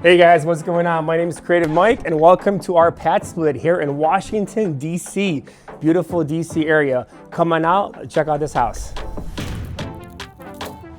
Hey guys, what's going on? My name is Kreative Mike and welcome to our PadSplit here in Washington, D.C. Beautiful D.C. area. Come on out, check out this house.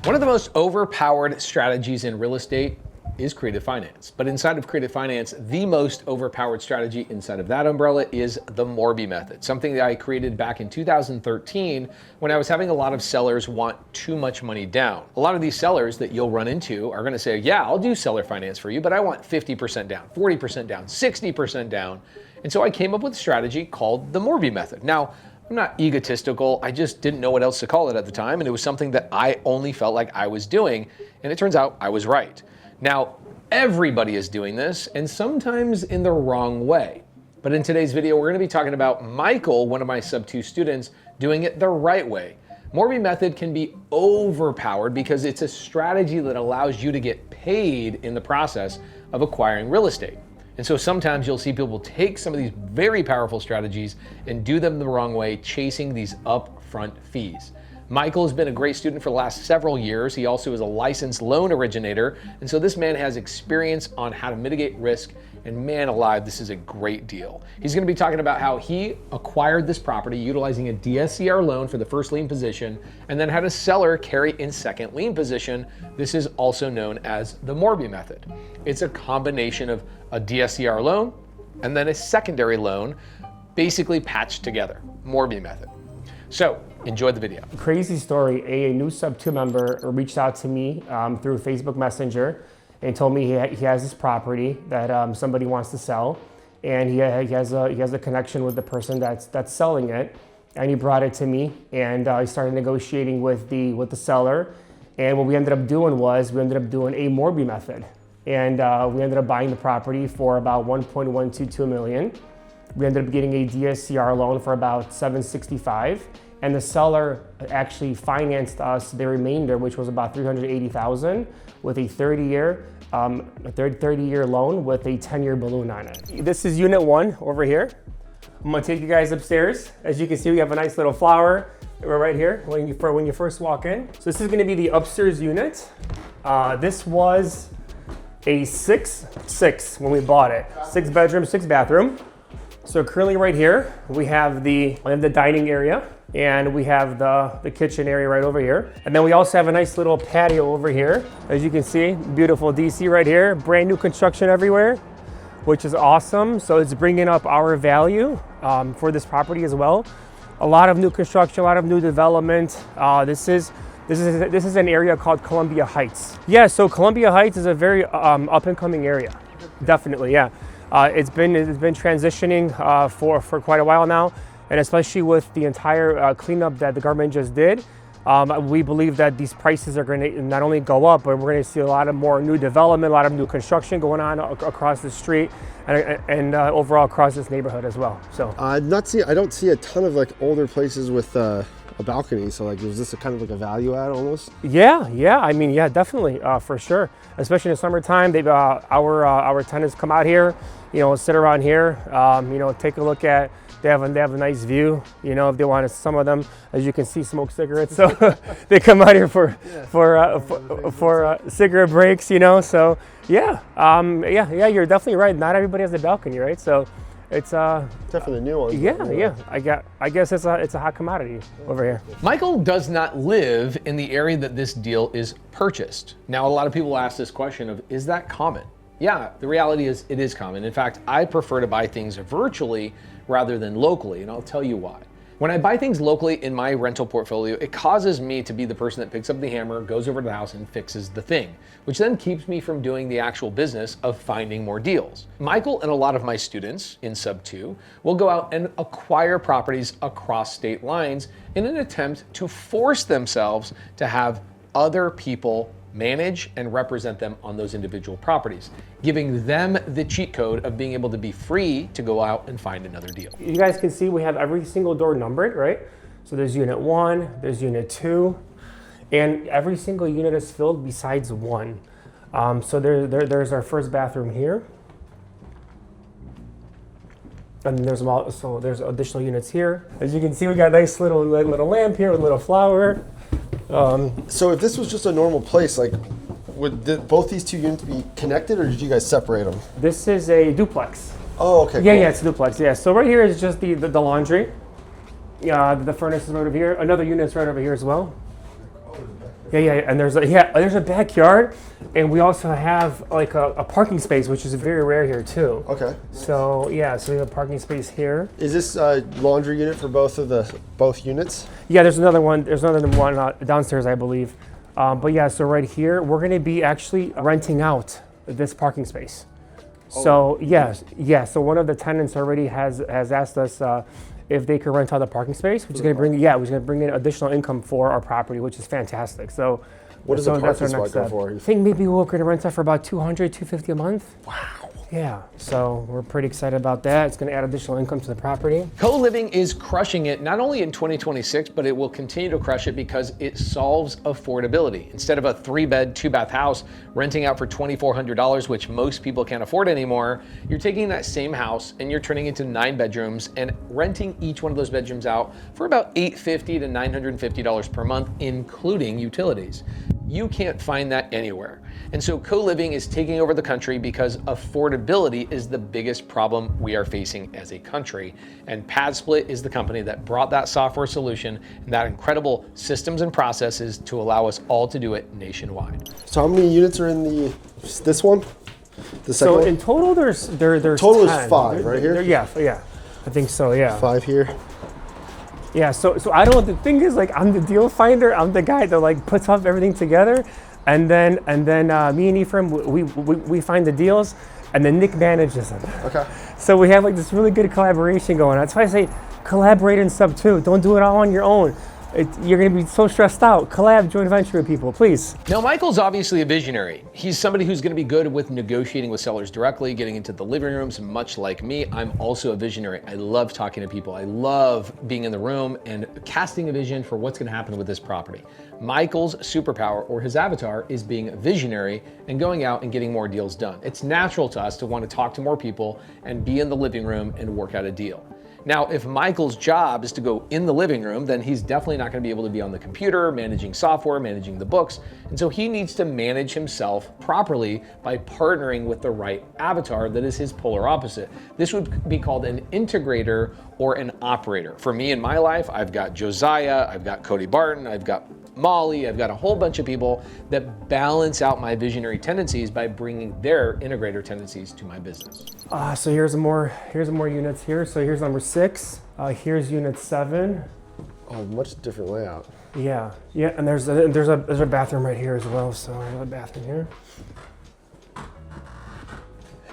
One of the most overpowered strategies in real estate is creative finance. But inside of creative finance, the most overpowered strategy inside of that umbrella is the Morby Method, something that I created back in 2013 when I was having a lot of sellers want too much money down. A lot of these sellers that you'll run into are gonna say, yeah, I'll do seller finance for you, but I want 50% down, 40% down, 60% down. And so I came up with a strategy called the Morby Method. Now, I'm not egotistical, I just didn't know what else to call it at the time, and it was something that I only felt like I was doing, and it turns out I was right. Now, everybody is doing this, and sometimes in the wrong way. But in today's video, we're gonna be talking about Michael, one of my sub 2 students, doing it the right way. Morby Method can be overpowered because it's a strategy that allows you to get paid in the process of acquiring real estate. And so sometimes you'll see people take some of these very powerful strategies and do them the wrong way, chasing these upfront fees. Michael has been a great student for the last several years. He also is a licensed loan originator. And so this man has experience on how to mitigate risk, and man alive, this is a great deal. He's gonna be talking about how he acquired this property utilizing a DSCR loan for the first lien position, and then had a seller carry in second lien position. This is also known as the Morby Method. It's a combination of a DSCR loan and then a secondary loan, basically patched together, Morby Method. So, enjoy the video. Crazy story, a new sub 2 member reached out to me through Facebook Messenger and told me he has this property that somebody wants to sell, and he has a connection with the person that's selling it, and he brought it to me, and he started negotiating with the seller, and what we ended up doing was we ended up doing a Morby Method, and we ended up buying the property for about 1.122 million. We ended up getting a DSCR loan for about 765, and the seller actually financed us the remainder, which was about 380,000, with a 30-year loan with a 10-year balloon on it. This is unit 1 over here. I'm gonna take you guys upstairs. As you can see, we have a nice little flower right here when you first walk in. So this is gonna be the upstairs unit. This was a 6 when we bought it. 6 bedroom, 6 bathroom. So currently right here, we have the dining area, and we have the kitchen area right over here. And then we also have a nice little patio over here. As you can see, beautiful DC right here, brand new construction everywhere, which is awesome. So it's bringing up our value for this property as well. A lot of new construction, a lot of new development. This is an area called Columbia Heights. Yeah, so Columbia Heights is a very up and coming area, definitely, yeah. It's been transitioning for quite a while now, and especially with the entire cleanup that the government just did, we believe that these prices are going to not only go up, but we're going to see a lot of more new development, a lot of new construction going on across the street and overall across this neighborhood as well. So I don't see a ton of like older places with a balcony. So like, is this a kind of like a value add almost? Yeah. I mean, yeah, definitely, for sure. Especially in the summertime, our tenants come out here, sit around here, take a look at. They have a nice view, if they want to. Some of them, as you can see, smoke cigarettes, so they come out here for cigarette breaks, So yeah, you're definitely right. Not everybody has a balcony, right? So it's definitely a new one. Yeah. I guess it's a hot commodity over here. Michael does not live in the area that this deal is purchased. Now, a lot of people ask this question of, is that common? Yeah, the reality is it is common. In fact, I prefer to buy things virtually rather than locally, and I'll tell you why. When I buy things locally in my rental portfolio, it causes me to be the person that picks up the hammer, goes over to the house and fixes the thing, which then keeps me from doing the actual business of finding more deals. Michael and a lot of my students in sub 2 will go out and acquire properties across state lines in an attempt to force themselves to have other people manage and represent them on those individual properties, giving them the cheat code of being able to be free to go out and find another deal. You guys can see we have every single door numbered, right? So there's unit 1, there's unit 2, and every single unit is filled besides 1. So there's our first bathroom here. And there's additional units here. As you can see, we got a nice little lamp here with a little flower. So if this was just a normal place, like would both these two units be connected, or did you guys separate them? This is a duplex. Oh, okay. Yeah, cool. yeah, it's a duplex. Yeah. So right here is just the laundry. The furnace is right over here. Another unit is right over here as well. Yeah, and there's a backyard, and we also have like a parking space, which is very rare here too. Okay. So yeah, so we have a parking space here. Is this a laundry unit for both units? Yeah, there's another one. There's another one downstairs, I believe. But yeah, so right here, we're going to be actually renting out this parking space. So yeah. So one of the tenants already has asked us if they could rent out the parking space, which is going to bring in additional income for our property, which is fantastic. So What does the that's parking our next spot go step. for? I think maybe we're going to rent out for about $200, $250 a month. Wow. Yeah, so we're pretty excited about that. It's going to add additional income to the property. Co-living is crushing it not only in 2026, but it will continue to crush it because it solves affordability. Instead of a 3-bed, 2-bath house renting out for $2,400, which most people can't afford anymore, you're taking that same house and you're turning it into 9 bedrooms and renting each one of those bedrooms out for about $850 to $950 per month, including utilities. You can't find that anywhere. And so co-living is taking over the country because affordability is the biggest problem we are facing as a country. And PadSplit is the company that brought that software solution and that incredible systems and processes to allow us all to do it nationwide. So how many units are in this one? The second So one? in total, there's Total 10. is 5, right here? Yeah, I think so. Yeah. 5 here. Yeah, so I don't. The thing is, like, I'm the deal finder. I'm the guy that like puts up everything together, and then me and Ephraim we find the deals, and then Nick manages them. Okay. So we have like this really good collaboration going on. That's why I say collaborate and sub too. Don't do it all on your own. You're gonna be so stressed out. Collab, joint venture with people, please. Now, Michael's obviously a visionary. He's somebody who's going to be good with negotiating with sellers directly, getting into the living rooms, much like me. I'm also a visionary. I love talking to people. I love being in the room and casting a vision for what's going to happen with this property. Michael's superpower, or his avatar, is being a visionary and going out and getting more deals done. It's natural to us to want to talk to more people and be in the living room and work out a deal. Now, if Michael's job is to go in the living room, then he's definitely not going to be able to be on the computer, managing software, managing the books. And so he needs to manage himself properly by partnering with the right avatar that is his polar opposite. This would be called an integrator or an operator. For me in my life, I've got Josiah, I've got Cody Barton, I've got Molly, I've got a whole bunch of people that balance out my visionary tendencies by bringing their integrator tendencies to my business. So here's more units here. So here's number 6. Here's unit 7. Oh, much different layout. Yeah, and there's a bathroom right here as well. So there's a bathroom here.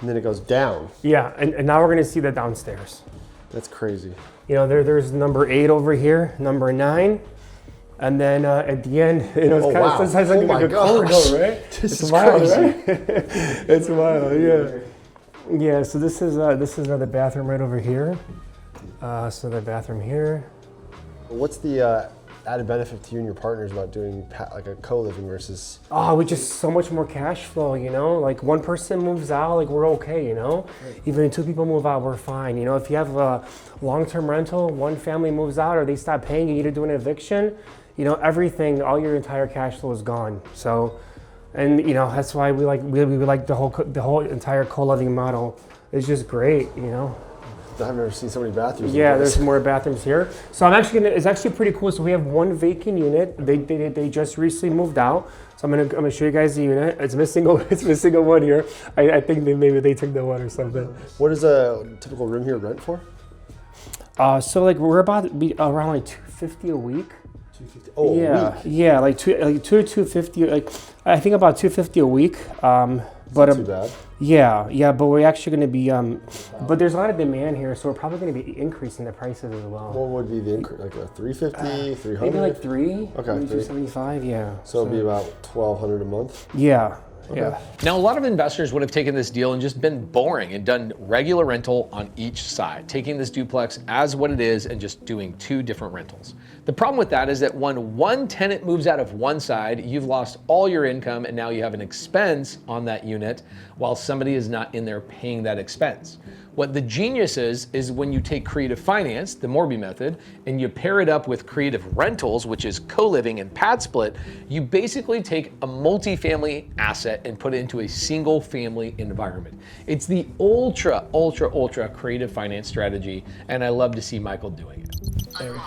And then it goes down. Yeah, and now we're gonna see the downstairs. That's crazy. You know, there's number 8 over here, number 9. And then at the end, you know, it's kind of like a corridor, right? This is wild, crazy. right? It's wild, yeah. Yeah, so this is another bathroom right over here. So the bathroom here. What's the added benefit to you and your partners about doing like a co-living versus? We just so much more cash flow, you know? Like one person moves out, like we're okay, you know? Even if 2 people move out, we're fine. You know, if you have a long-term rental, one family moves out or they stop paying, you need to do an eviction, you know, everything, all your entire cash flow is gone. So, and you know, that's why we like the whole entire co-living model. It's just great, you know? I've never seen so many bathrooms. Yeah, there's more bathrooms here. So it's actually pretty cool. So we have one vacant unit. They just recently moved out. So I'm gonna show you guys the unit. It's missing a one here. I think maybe they took the one or something. What does a typical room here rent for? So like we're about to be around like $250 a week. $250. Oh, yeah, a week. yeah, like two to $250. Like I think about $250 a week. But Not too bad. Yeah, but we're actually going to be, but there's a lot of demand here, so we're probably going to be increasing the prices as well. What would be the increase? Like a 350, 300? Maybe like 3, Okay, maybe 275, yeah. So it'd be about $1,200 a month. Yeah, Yeah. Now, a lot of investors would have taken this deal and just been boring and done regular rental on each side, taking this duplex as what it is and just doing 2 different rentals. The problem with that is that when one tenant moves out of one side, you've lost all your income and now you have an expense on that unit while somebody is not in there paying that expense. What the genius is when you take creative finance, the Morby Method, and you pair it up with creative rentals, which is co-living and PadSplit, you basically take a multifamily asset and put it into a single family environment. It's the ultra creative finance strategy, and I love to see Michael doing it. There we go.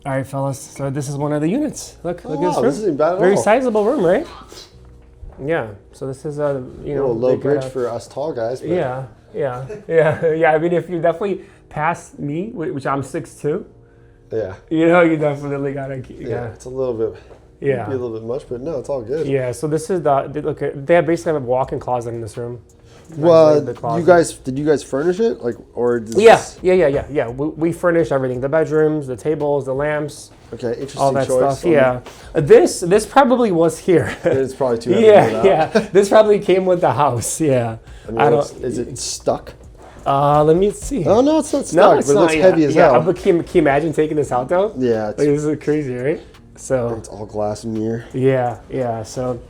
All right, fellas. So this is one of the units. Look at this wow, room. this isn't bad at Very all. sizable room, right? Yeah. So this is a A little low big, bridge for us tall guys. But yeah. I mean, if you definitely pass me, which I'm 6'2", yeah. you definitely gotta. Yeah, it's a little bit. Yeah. Be a little bit much, but no, it's all good. Yeah. So this is look. They basically have a walk-in closet in this room. Well, The closet. did you guys furnish it, like, or? Yeah. We furnish everything: the bedrooms, the tables, the lamps, Okay, interesting all that choice. stuff. Yeah. This probably was here. It's probably too heavy. to move out. This probably came with the house. Yeah. I mean, is it stuck? Let me see. Oh no, it's not stuck. No, it's but it not. looks heavy as yeah. hell. But can you imagine taking this out though? Yeah, Like, this is crazy, right? So it's all glass and mirror. yeah. So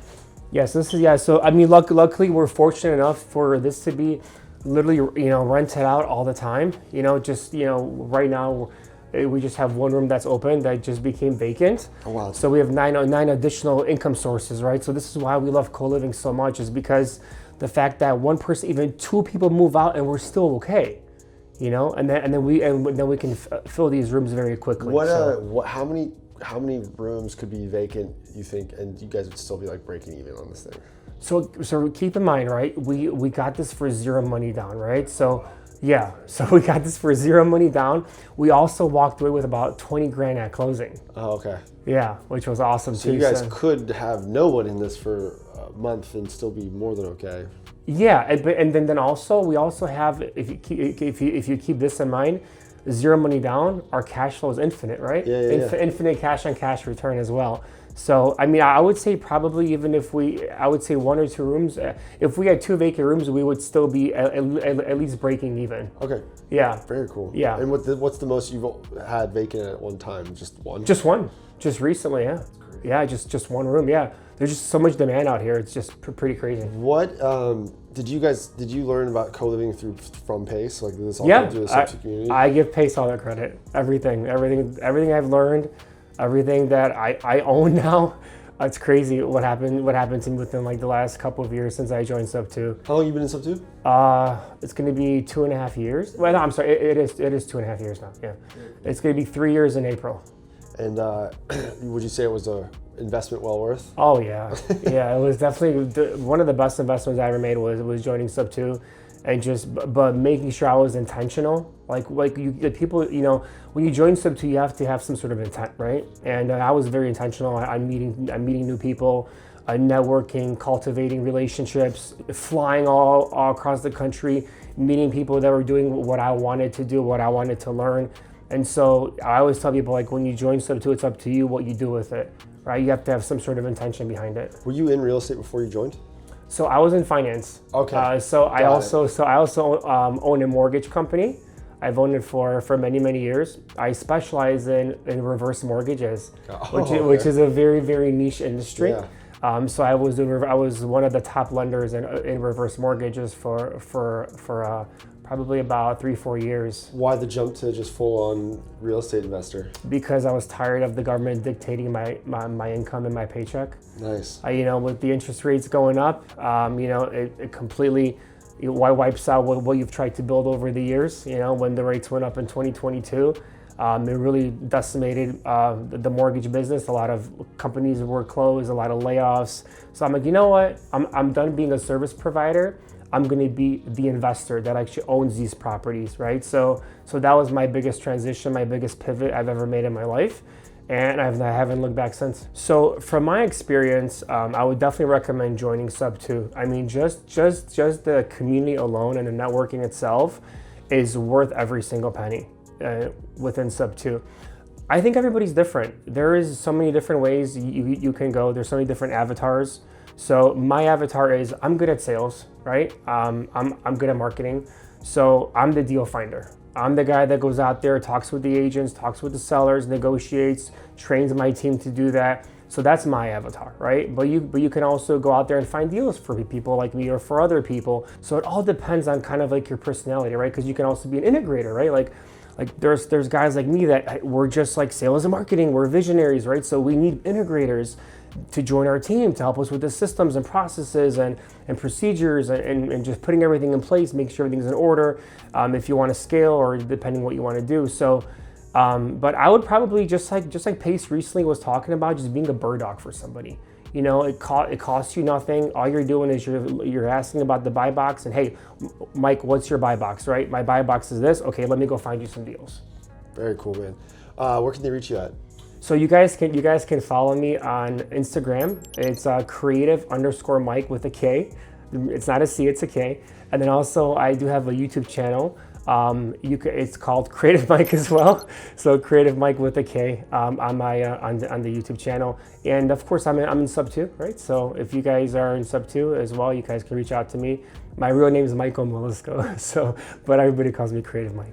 this is So I mean, luckily we're fortunate enough for this to be literally rented out all the time. Right now we just have one room that's open that just became vacant. Oh wow. So we have nine additional income sources, right? So this is why we love co-living so much, is because the fact that one person, even 2 people move out and we're still okay, and then we can fill these rooms very quickly. How many rooms could be vacant, you think, and you guys would still be like breaking even on this thing? So keep in mind, right? We got this for 0 money down, right? So we got this for 0 money down. We also walked away with about 20 grand at closing. Oh, okay. Yeah, which was awesome So too. you guys could have no one in this for a month and still be more than okay. Yeah, and then also we also have, if you keep this in mind, 0 money down, our cash flow is infinite, right? Yeah. Infinite cash on cash return as well. So I mean, I would say probably even if I would say 1 or 2 rooms. If we had 2 vacant rooms, we would still be at least breaking even. Okay. Yeah. Very cool. Yeah. And what's the most you've had vacant at one time? Just one? Just one. Just recently, yeah. Yeah, just one room. Yeah. There's just so much demand out here. It's just pretty crazy. What did you learn about co-living from Pace? Like, did this all come through the Sub2 community? I give Pace all the credit. Everything I've learned, everything that I own now. It's crazy what happened to me within like the last couple of years since I joined Sub2. How long have you been in Sub2? It's going to be 2.5 years. Well, no, I'm sorry. It is 2.5 years now. Yeah, it's going to be 3 years in April. And would you say it was a investment well worth? Oh yeah, yeah. It was definitely one of the best investments I ever made was joining Sub2, and but making sure I was intentional. Like the people, when you join Sub2, you have to have some sort of intent, right? And I was very intentional. I'm meeting new people, networking, cultivating relationships, flying all across the country, meeting people that were doing what I wanted to do, what I wanted to learn. And so I always tell people, like, when you join Sub2, it's up to you what you do with it, right? You have to have some sort of intention behind it. Were you in real estate before you joined? So I was in finance. Okay. I also own a mortgage company. I've owned it for many years. I specialize in reverse mortgages, which is a very, very niche industry. Yeah. So I was one of the top lenders in reverse mortgages for probably about 3-4 years. Why the jump to just full-on real estate investor? Because I was tired of the government dictating my income and my paycheck. Nice. With the interest rates going up, it completely wipes out what you've tried to build over the years. When the rates went up in 2022, it really decimated the mortgage business. A lot of companies were closed, a lot of layoffs. So I'm like, you know what? I'm done being a service provider. I'm going to be the investor that actually owns these properties, right? So that was my biggest transition, my biggest pivot I've ever made in my life, and I haven't looked back since. So from my experience, I would definitely recommend joining Sub2. I mean, just the community alone and the networking itself is worth every single penny within Sub2. I think everybody's different. There is so many different ways you can go. There's so many different avatars. So my avatar is, I'm good at sales, right? I'm good at marketing. So I'm the deal finder. I'm the guy that goes out there, talks with the agents, talks with the sellers, negotiates, trains my team to do that. So that's my avatar, right? But you can also go out there and find deals for people like me or for other people. So it all depends on kind of like your personality, right? Because you can also be an integrator, right? Like there's guys like me that we're just like sales and marketing, we're visionaries, right? So we need integrators to join our team to help us with the systems and processes and procedures and just putting everything in place, make sure everything's in order, if you want to scale or depending what you want to do. So but I would probably just like Pace recently was talking about, just being a bird dog for somebody. You know, it costs you nothing. All you're doing is you're asking about the buy box and, hey, Mike, what's your buy box, right? My buy box is this. Okay, let me go find you some deals. Very cool, man. Where can they reach you at? So you guys can follow me on Instagram. It's creative_Mike with a K. It's not a C, it's a K. And then also I do have a YouTube channel. It's called Creative Mike as well. So Creative Mike with a K on the YouTube channel. And of course I'm in sub 2, right? So if you guys are in sub 2 as well, you guys can reach out to me. My real name is Michael Malyszko. So, but everybody calls me Creative Mike.